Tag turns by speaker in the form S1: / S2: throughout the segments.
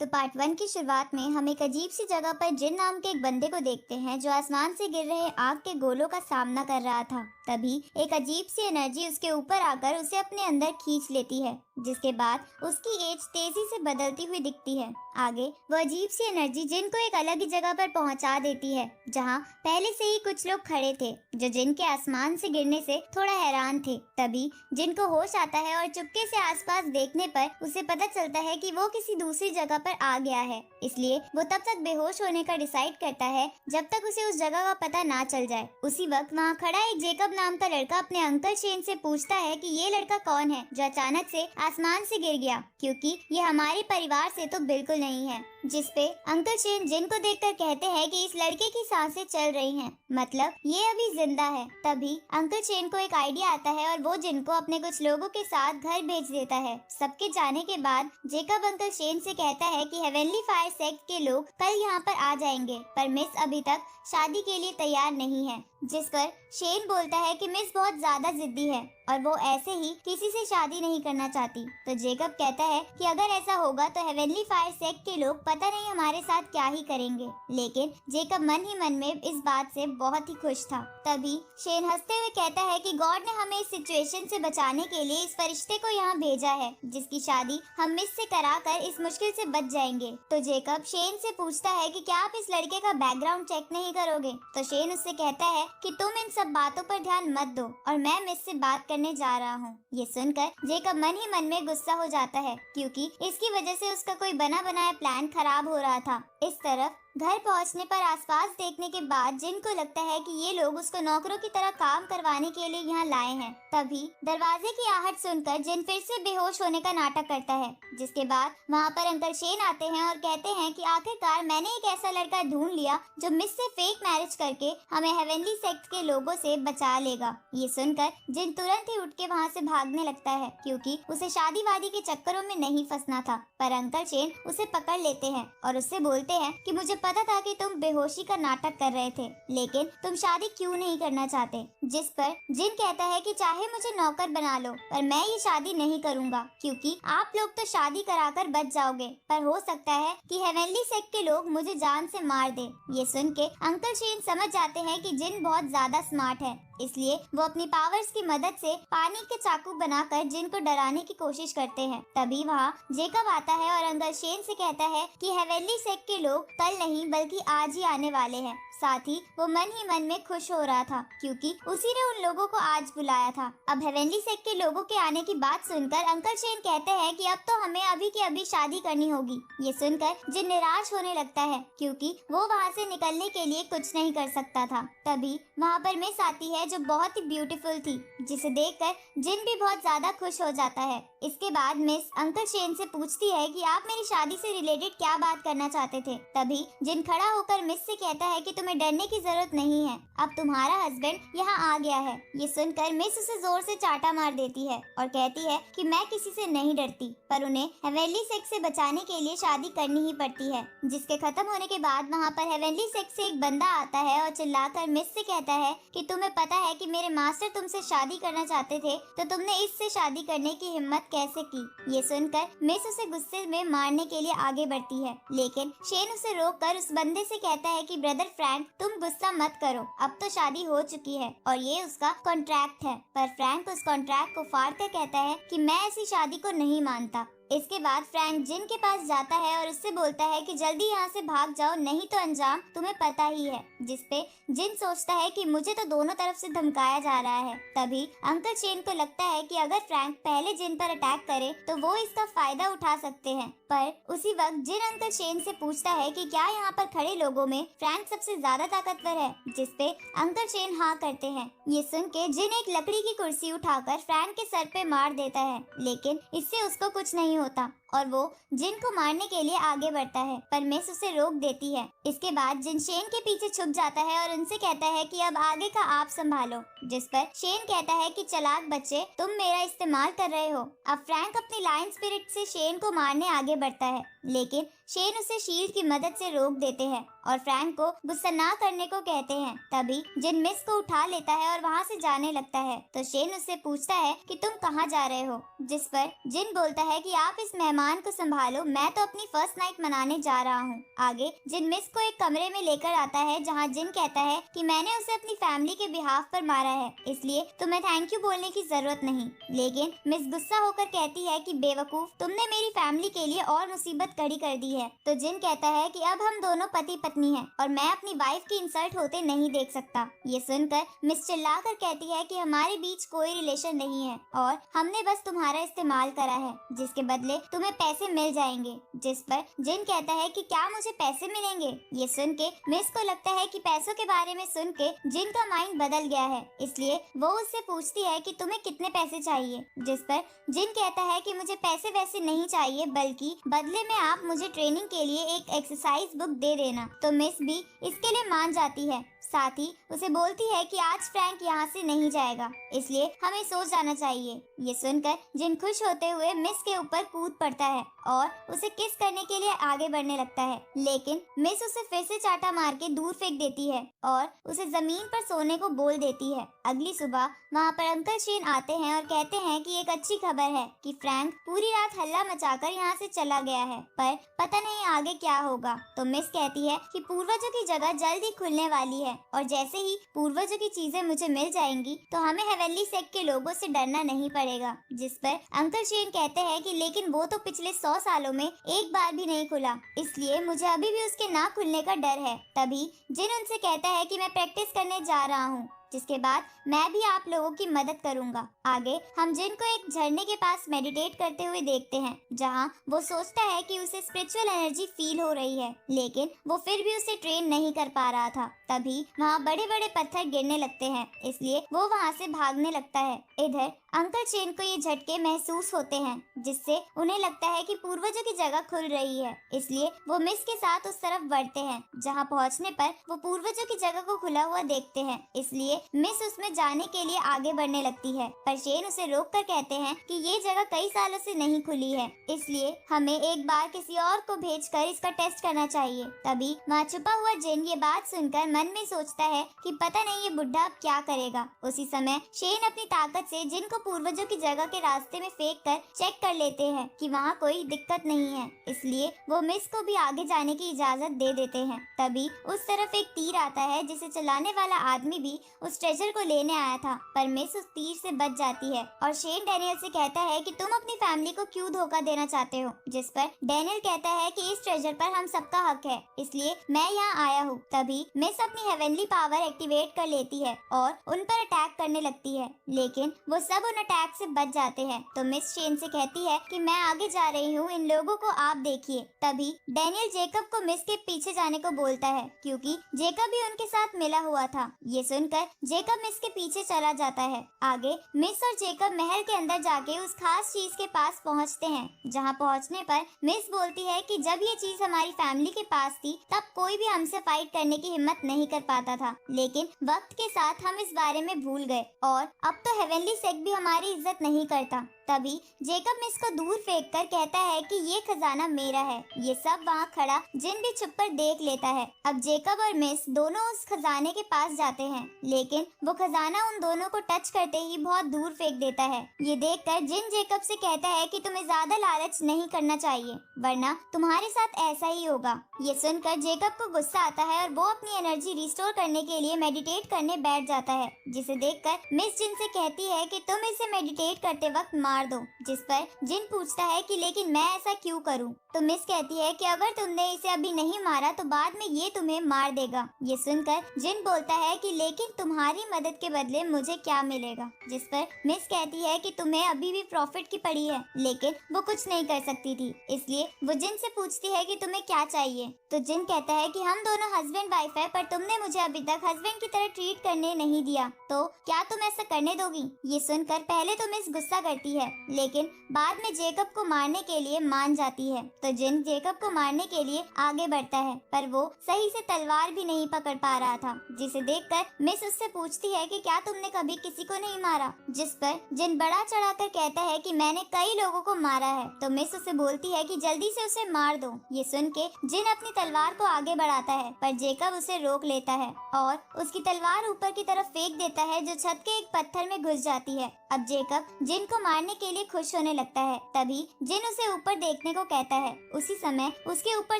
S1: तो पार्ट 1 की शुरुआत में हम एक अजीब सी जगह पर जिन नाम के एक बंदे को देखते हैं जो आसमान से गिर रहे आग के गोलों का सामना कर रहा था। तभी एक अजीब सी एनर्जी उसके ऊपर आकर उसे अपने अंदर खींच लेती है, जिसके बाद उसकी एज तेजी से बदलती हुई दिखती है। आगे वो अजीब सी एनर्जी जिन को एक अलग ही जगह पर पहुंचा देती है, जहां पहले से ही कुछ लोग खड़े थे जो जिन के आसमान से गिरने से थोड़ा हैरान थे। तभी जिन को होश आता है और चुपके से आसपास देखने पर उसे पता चलता है कि वो किसी दूसरी जगह पर आ गया है, इसलिए वो तब तक बेहोश होने का डिसाइड करता है जब तक उसे उस जगह का पता ना चल जाए। उसी वक्त वहाँ खड़ा एक जेकब नाम का लड़का अपने अंकल शेन से पूछता है कि ये लड़का कौन है जो अचानक से आसमान से गिर गया, क्योंकि ये हमारे परिवार से तो बिल्कुल नहीं है। जिसपे अंकल शेन जिन को देखकर कहते हैं कि इस लड़के की सांसें चल रही हैं, मतलब ये अभी जिंदा है। तभी अंकल शेन को एक आइडिया आता है और वो जिन को अपने कुछ लोगों के साथ घर भेज देता है। सबके जाने के बाद जेकब अंकल शेन से कहता है कि हेवनली फायर सेक्ट के लोग कल यहाँ पर आ जाएंगे, पर मिस अभी तक शादी के लिए तैयार नहीं है। जिस पर शेन बोलता है कि मिस बहुत ज्यादा जिद्दी है और वो ऐसे ही किसी से शादी नहीं करना चाहती। तो जेकब कहता है कि अगर ऐसा होगा तो हेवनली फायर सेक्ट के लोग पता नहीं हमारे साथ क्या ही करेंगे। लेकिन जेकब मन ही मन में इस बात से बहुत ही खुश था। तभी शेन हंसते हुए कहता है कि गॉड ने हमें इस सिचुएशन से बचाने के लिए इस फरिश्ते को यहाँ भेजा है, जिसकी शादी हम मिस से कराकर इस मुश्किल से बच जाएंगे। तो जेकब शेन से पूछता है कि क्या आप इस लड़के का बैकग्राउंड चेक नहीं करोगे। तो शेन उससे कहता है कि तुम इन सब बातों पर ध्यान मत दो और मैं मिस से बात करने जा रहा हूँ। ये सुनकर जेकब मन ही मन में गुस्सा हो जाता है, क्योंकि इसकी वजह से उसका कोई बना बनाया प्लान खराब हो रहा था। इस तरफ घर पहुंचने पर आसपास देखने के बाद जिन को लगता है कि ये लोग उसको नौकरों की तरह काम करवाने के लिए यहाँ लाए हैं। तभी दरवाजे की आहट सुनकर जिन फिर से बेहोश होने का नाटक करता है, जिसके बाद वहाँ पर अंकल शेन आते हैं और कहते हैं कि आखिरकार मैंने एक ऐसा लड़का ढूंढ लिया जो मिस से फेक मैरिज करके हमें हेवनली सेक्ट के लोगों से बचा लेगा। ये सुनकर जिन तुरंत ही उठ के वहाँ से भागने लगता है, क्योंकि उसे शादी वादी के चक्करों में नहीं फंसना था। पर अंकल शेन उसे पकड़ लेते हैं और उससे बोलते हैं कि मुझे पता था कि तुम बेहोशी का नाटक कर रहे थे, लेकिन तुम शादी क्यों नहीं करना चाहते। जिस पर जिन कहता है कि चाहे मुझे नौकर बना लो, पर मैं ये शादी नहीं करूंगा, क्योंकि आप लोग तो शादी कराकर बच जाओगे, पर हो सकता है कि हेवनली सेक्ट के लोग मुझे जान से मार दे। ये सुन के अंकल शेन समझ जाते हैं कि जिन बहुत ज्यादा स्मार्ट है, इसलिए वो अपनी पावर्स की मदद से पानी के चाकू बनाकर जिन को डराने की कोशिश करते हैं। तभी वहाँ जेकब आता है और अंकल शेन से कहता है कि हेवनली सेक्ट के लोग कल नहीं बल्कि आज ही आने वाले हैं। साथ ही वो मन ही मन में खुश हो रहा था, क्योंकि उसी ने उन लोगों को आज बुलाया था। अब हेवनली सेक्ट के लोगों के आने की बात सुनकर अंकल शेन कहते हैं कि अब तो हमें अभी की अभी शादी करनी होगी। ये सुनकर जिन निराश होने लगता है, क्योंकि वो वहाँ से निकलने के लिए कुछ नहीं कर सकता था। तभी वहाँ पर मिस आती है जो बहुत ही ब्यूटीफुल थी, जिसे देखकर जिन भी बहुत ज्यादा खुश हो जाता है। इसके बाद मिस अंकल शेन से पूछती है कि आप मेरी शादी से रिलेटेड क्या बात करना चाहते थे। तभी जिन खड़ा होकर मिस से कहता है कि तुम्हें डरने की जरूरत नहीं है, अब तुम्हारा हस्बैंड यहाँ आ गया है। ये सुनकर मिस उसे जोर से चाटा मार देती है और कहती है कि मैं किसी से नहीं डरती, पर उन्हें हेवनली सेक्ट से बचाने के लिए शादी करनी ही पड़ती है। जिसके खत्म होने के बाद वहाँ पर हेवनली सेक्ट से एक बंदा आता है और चिल्लाकर मिस से कहता है कि तुम्हें पता है कि मेरे मास्टर तुमसे शादी करना चाहते थे, तो तुमने इससे शादी करने की हिम्मत कैसे की। ये सुनकर मिस उसे गुस्से में मारने के लिए आगे बढ़ती है, लेकिन शेन उसे रोककर उस बंदे से कहता है कि ब्रदर फ्रैंक तुम गुस्सा मत करो, अब तो शादी हो चुकी है और ये उसका कॉन्ट्रैक्ट है। पर फ्रैंक उस कॉन्ट्रैक्ट को फाड़ कर कहता है कि मैं ऐसी शादी को नहीं मानता। इसके बाद फ्रैंक जिन के पास जाता है और उससे बोलता है कि जल्दी यहाँ से भाग जाओ, नहीं तो अंजाम तुम्हें पता ही है। जिसपे जिन सोचता है कि मुझे तो दोनों तरफ से धमकाया जा रहा है। तभी अंकल शेन को लगता है कि अगर फ्रैंक पहले जिन पर अटैक करे तो वो इसका फायदा उठा सकते हैं। पर उसी वक्त जिन अंकल शेन से पूछता है कि क्या यहाँ पर खड़े लोगों में फ्रैंक सबसे ज्यादा ताकतवर है, जिसपे अंकल शेन हाँ करते हैं। ये सुन के जिन एक लकड़ी की कुर्सी उठाकर फ्रैंक के सर पे मार देता है, लेकिन इससे उसको कुछ नहीं होता और वो जिन को मारने के लिए आगे बढ़ता है, पर मिस उसे रोक देती है। इसके बाद जिन शेन के पीछे छुप जाता है और उनसे कहता है कि अब आगे का आप संभालो। जिस पर शेन कहता है कि चालाक बच्चे, तुम मेरा इस्तेमाल कर रहे हो। अब फ्रैंक अपनी लायन स्पिरिट से शेन को मारने आगे बढ़ता है, लेकिन शेन उसे शील्ड की मदद से रोक देते हैं और फ्रैंक को गुस्सा ना करने को कहते हैं। तभी जिन मिस को उठा लेता है और वहाँ से जाने लगता है। तो शेन उससे पूछता है कि तुम कहाँ जा रहे हो, जिस पर जिन बोलता है कि आप इस मेहमान सामान को संभालो, मैं तो अपनी फर्स्ट नाइट मनाने जा रहा हूँ। आगे जिन मिस को एक कमरे में लेकर आता है जहाँ जिन कहता है कि मैंने उसे अपनी फैमिली के बिहाफ पर मारा है, इसलिए तुम्हें थैंक यू बोलने की जरूरत नहीं। लेकिन मिस गुस्सा होकर कहती है कि बेवकूफ, तुमने मेरी फैमिली के लिए और मुसीबत खड़ी कर दी है। तो जिन कहता है कि अब हम दोनों पति पत्नी हैं और मैं अपनी वाइफ की इंसल्ट होते नहीं देख सकता। ये सुनकर मिस चिल्लाकर कहती है कि हमारे बीच कोई रिलेशन नहीं है और हमने बस तुम्हारा इस्तेमाल करा है, जिसके बदले तुम्हें पैसे मिल जाएंगे। जिस पर जिन कहता है कि क्या मुझे पैसे मिलेंगे? ये सुन के मिस को लगता है कि पैसों के बारे में सुन के जिन का माइंड बदल गया है, इसलिए वो उससे पूछती है कि तुम्हें कितने पैसे चाहिए। जिस पर जिन कहता है कि मुझे पैसे वैसे नहीं चाहिए, बल्कि बदले में आप मुझे ट्रेनिंग के लिए एक एक्सरसाइज बुक दे देना। तो मिस भी इसके लिए मान जाती है। साथ ही उसे बोलती है कि आज फ्रैंक यहाँ से नहीं जाएगा, इसलिए हमें सो जाना चाहिए। ये सुनकर जिन खुश होते हुए मिस के ऊपर कूद पड़ता है और उसे किस करने के लिए आगे बढ़ने लगता है, लेकिन मिस उसे फिर से चाटा मार के दूर फेंक देती है और उसे जमीन पर सोने को बोल देती है। अगली सुबह वहाँ पर अंकल शेन आते हैं और कहते हैं कि एक अच्छी खबर है कि फ्रैंक पूरी रात हल्ला मचाकर यहाँ से चला गया है, पर पता नहीं आगे क्या होगा। तो मिस कहती है कि पूर्वजों की जगह जल्द ही खुलने वाली है और जैसे ही पूर्वजों की चीजें मुझे मिल जाएंगी तो हमें हेवनली सेक्ट के लोगों से डरना नहीं पड़ेगा। जिस पर अंकल शेन कहते हैं कि लेकिन वो तो पिछले 100 सालों में एक बार भी नहीं खुला, इसलिए मुझे अभी भी उसके ना खुलने का डर है। तभी जिन उनसे कहता है कि मैं प्रैक्टिस करने जा रहा हूँ, जिसके बाद मैं भी आप लोगों की मदद करूंगा। आगे हम जिन को एक झरने के पास मेडिटेट करते हुए देखते हैं, जहां वो सोचता है कि उसे स्पिरिचुअल एनर्जी फील हो रही है, लेकिन वो फिर भी उसे ट्रेन नहीं कर पा रहा था। तभी वहाँ बड़े बड़े पत्थर गिरने लगते हैं, इसलिए वो वहाँ से भागने लगता है। इधर अंकल चेन को ये झटके महसूस होते हैं, जिससे उन्हें लगता है कि पूर्वजों की जगह खुल रही है, इसलिए वो मिस के साथ उस तरफ बढ़ते हैं। जहाँ पहुँचने पर वो पूर्वजों की जगह को खुला हुआ देखते हैं, इसलिए मिस उसमें जाने के लिए आगे बढ़ने लगती है, पर शेन उसे रोककर कहते हैं कि ये जगह कई सालों से नहीं खुली है, इसलिए हमें एक बार किसी और को भेजकर इसका टेस्ट करना चाहिए। तभी वहाँ छुपा हुआ जिन ये बात सुनकर मन में सोचता है कि पता नहीं ये बुढ़ा अब क्या करेगा। उसी समय शेन अपनी ताकत से जिन को पूर्वजों की जगह के रास्ते में फेंक कर चेक कर लेते हैं कि वहाँ कोई दिक्कत नहीं है, इसलिए वो मिस को भी आगे जाने की इजाजत दे देते हैं। तभी उस तरफ एक तीर आता है, जिसे चलाने वाला आदमी भी उस ट्रेजर को लेने आया था, पर मिस उस तीर से बच जाती है और शेन डैनियल से कहता है कि तुम अपनी फैमिली को क्यों धोखा देना चाहते हो। जिस पर डैनियल कहता है कि इस ट्रेजर पर हम सबका हक है, इसलिए मैं यहाँ आया हूँ। तभी मिस अपनी हेवनली पावर एक्टिवेट कर लेती है और उन पर अटैक करने लगती है, लेकिन वो सब उन अटैक से बच जाते हैं। तो मिस शेन से कहती है कि मैं आगे जा रही हूँ, इन लोगों को आप देखिए। तभी डैनियल जेकब को मिस के पीछे जाने को बोलता है, क्योंकि जेकब भी उनके साथ मिला हुआ था। ये सुनकर जेकब मिस के पीछे चला जाता है। आगे मिस और जेकब महल के अंदर जाके उस खास चीज के पास पहुंचते हैं, जहां पहुंचने पर मिस बोलती है कि जब ये चीज हमारी फैमिली के पास थी तब कोई भी हमसे फाइट करने की हिम्मत नहीं कर पाता था, लेकिन वक्त के साथ हम इस बारे में भूल गए और अब तो हेवनली सेक्ट भी हमारी इज्जत नहीं करता। तभी जेकब मिस को दूर फेंक कर कहता है कि ये खजाना मेरा है। ये सब वहाँ खड़ा जिन भी छुप कर देख लेता है। अब जेकब और मिस दोनों उस खजाने के पास जाते हैं, लेकिन वो खजाना उन दोनों को टच करते ही बहुत दूर फेंक देता है। ये देखकर जिन जेकब से कहता है कि तुम्हें ज्यादा लालच नहीं करना चाहिए, वरना तुम्हारे साथ ऐसा ही होगा। ये सुनकर जेकब को गुस्सा आता है और वो अपनी एनर्जी रिस्टोर करने के लिए मेडिटेट करने बैठ जाता है, जिसे देखकर मिस जिन से कहती है कि तुम इसे मेडिटेट करते वक्त मार दो। जिस पर जिन पूछता है कि लेकिन मैं ऐसा क्यों करूं? तो मिस कहती है कि अगर तुमने इसे अभी नहीं मारा तो बाद में ये तुम्हें मार देगा। ये सुनकर जिन बोलता है कि लेकिन तुम्हारी मदद के बदले मुझे क्या मिलेगा? जिस पर मिस कहती है कि तुम्हें अभी भी प्रॉफिट की पड़ी है, लेकिन वो कुछ नहीं कर सकती थी, इसलिए वो जिन से पूछती है कि तुम्हें क्या चाहिए। तो जिन कहता है कि हम दोनों हस्बैंड वाइफ है, पर तुमने मुझे अभी तक हस्बैंड की तरह ट्रीट करने नहीं दिया, तो क्या तुम ऐसा करने दोगी? ये सुनकर पहले तो मिस गुस्सा करती है, लेकिन बाद में जेकब को मारने के लिए मान जाती है। तो तो जिन जेकब को मारने के लिए आगे बढ़ता है, पर वो सही से तलवार भी नहीं पकड़ पा रहा था, जिसे देखकर मिस उससे पूछती है कि क्या तुमने कभी किसी को नहीं मारा, जिस पर जिन बड़ा चढ़ाकर कहता है कि मैंने कई लोगों को मारा है। तो मिस उसे बोलती है कि जल्दी से उसे मार दो। ये सुन के जिन अपनी तलवार को आगे बढ़ाता है, पर जेकब उसे रोक लेता है और उसकी तलवार ऊपर की तरफ फेंक देता है, जो छत के एक पत्थर में घुस जाती है। अब जेकब जिन को मारने के लिए खुश होने लगता है। तभी जिन उसे ऊपर देखने को कहता है। उसी समय उसके ऊपर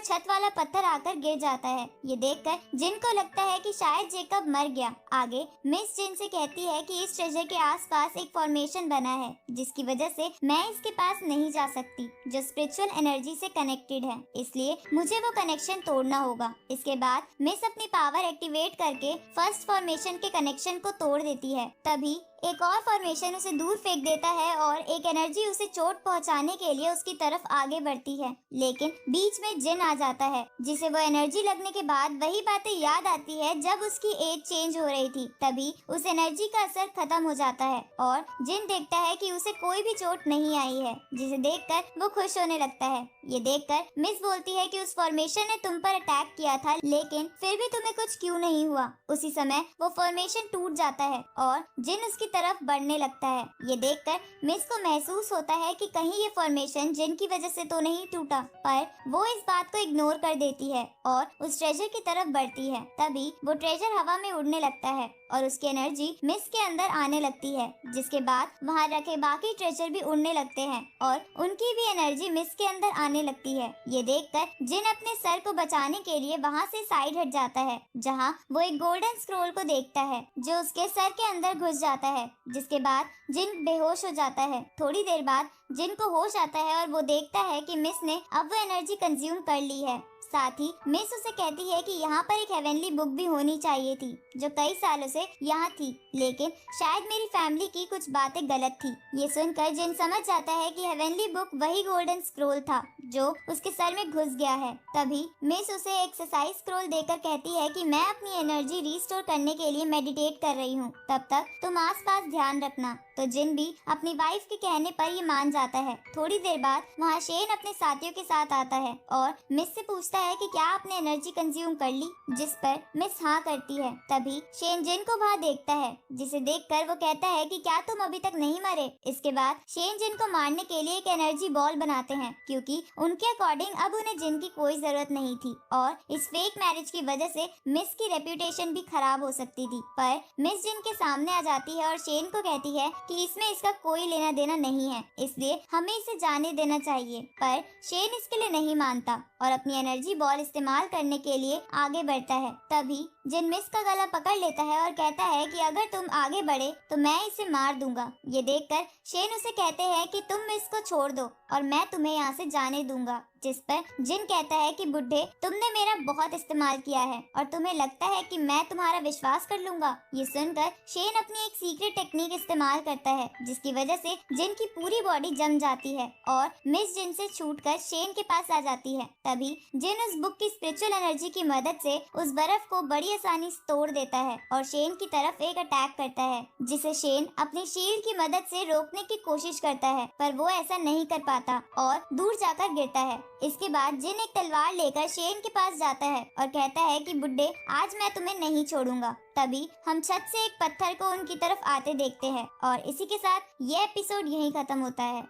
S1: छत वाला पत्थर आकर गिर जाता है। ये देखकर जिन को लगता है कि शायद जेकब मर गया। आगे मिस जिन से कहती है कि इस ट्रेजर के आसपास एक फॉर्मेशन बना है, जिसकी वजह से मैं इसके पास नहीं जा सकती, जो स्पिरिचुअल एनर्जी से कनेक्टेड है, इसलिए मुझे वो कनेक्शन तोड़ना होगा। इसके बाद मिस अपनी पावर एक्टिवेट करके फर्स्ट फॉर्मेशन के कनेक्शन को तोड़ देती है। तभी एक और फॉर्मेशन उसे दूर फेंक देता है और एक एनर्जी उसे चोट पहुंचाने के लिए उसकी तरफ आगे बढ़ती है, लेकिन बीच में जिन आ जाता है, जिसे वो एनर्जी लगने के बाद वही बातें याद आती है जब उसकी एज चेंज हो रही थी। तभी उस एनर्जी का असर खत्म हो जाता है और जिन देखता है कि उसे कोई भी चोट नहीं आई है, जिसे देखकर वो खुश होने लगता है। ये देखकर मिस बोलती है कि उस फॉर्मेशन ने तुम पर अटैक किया था, लेकिन फिर भी तुम्हें कुछ क्यों नहीं हुआ। उसी समय वो फॉर्मेशन टूट जाता है और जिन उसकी तरफ बढ़ने लगता है। ये देखकर मिस को महसूस होता है कि कहीं ये फॉर्मेशन जिन की वजह से तो नहीं टूटा, पर वो इस बात को इग्नोर कर देती है और उस ट्रेजर की तरफ बढ़ती है। तभी वो ट्रेजर हवा में उड़ने लगता है और उसकी एनर्जी मिस के अंदर आने लगती है, जिसके बाद वहाँ रखे बाकी ट्रेजर भी उड़ने लगते हैं और उनकी भी एनर्जी मिस के अंदर आने लगती है। ये देखकर जिन अपने सर को बचाने के लिए वहाँ से साइड हट जाता है, जहाँ वो एक गोल्डन स्क्रोल को देखता है, जो उसके सर के अंदर घुस जाता है, जिसके बाद जिन बेहोश हो जाता है। थोड़ी देर बाद जिन को होश आता है और वो देखता है कि मिस ने अब वो एनर्जी कंज्यूम कर ली है। साथ ही मिस उसे कहती है कि यहाँ पर एक हेवनली बुक भी होनी चाहिए थी, जो कई सालों से यहाँ थी, लेकिन शायद मेरी फैमिली की कुछ बातें गलत थी। ये सुनकर जिन समझ जाता है कि हेवनली बुक वही गोल्डन स्क्रोल था जो उसके सर में घुस गया है। तभी मिस उसे एक्सरसाइज स्क्रोल देकर कहती है कि मैं अपनी एनर्जी रिस्टोर करने के लिए मेडिटेट कर रही हूँ, तब तक तुम आसपास ध्यान रखना। तो जिन भी अपनी वाइफ के कहने पर ये मान जाता है। थोड़ी देर बाद वहाँ शेन अपने साथियों के साथ आता है और मिस से पूछता है कि क्या आपने एनर्जी कंज्यूम कर ली, जिस पर मिस हाँ करती है। तभी शेन जिन को वहाँ देखता है, जिसे देखकर वो कहता है कि क्या तुम अभी तक नहीं मरे। इसके बाद शेन जिन को मारने के लिए एक एनर्जी बॉल बनाते हैं, क्योंकि उनके अकॉर्डिंग अब उन्हें जिन की कोई जरूरत नहीं थी और इस फेक मैरिज की वजह से मिस की रेप्यूटेशन भी खराब हो सकती थी। पर मिस जिन के सामने आ जाती है और शेन को कहती है कि इसमें इसका कोई लेना देना नहीं है, इसलिए हमें इसे जाने देना चाहिए। पर शेन इसके लिए नहीं मानता और अपनी एनर्जी बॉल इस्तेमाल करने के लिए आगे बढ़ता है। तभी जिन मिस का गला पकड़ लेता है और कहता है कि अगर तुम आगे बढ़े तो मैं इसे मार दूंगा। ये देखकर शेन उसे कहते हैं कि तुम मिस को छोड़ दो और मैं तुम्हें यहाँ से जाने दूंगा, जिस पर जिन कहता है कि बुड्ढे, तुमने मेरा बहुत इस्तेमाल किया है और तुम्हें लगता है कि मैं तुम्हारा विश्वास कर लूंगा। ये सुनकर शेन अपनी एक सीक्रेट टेक्निक इस्तेमाल करता है, जिसकी वजह से जिन की पूरी बॉडी जम जाती है और मिस जिन से छूटकर शेन के पास आ जाती है। तभी जिन उस बुक की स्पिरिचुअल एनर्जी की मदद से उस बर्फ को बड़ी आसानी से तोड़ देता है और शेन की तरफ एक अटैक करता है, जिसे शेन अपनी शील्ड की मदद से रोकने की कोशिश करता है, पर वो ऐसा नहीं कर पाता और दूर जाकर गिरता है। इसके बाद जिन एक तलवार लेकर शेन के पास जाता है और कहता है कि बुड्ढे, आज मैं तुम्हें नहीं छोड़ूंगा। तभी हम छत से एक पत्थर को उनकी तरफ आते देखते हैं और इसी के साथ ये एपिसोड यहीं खत्म होता है।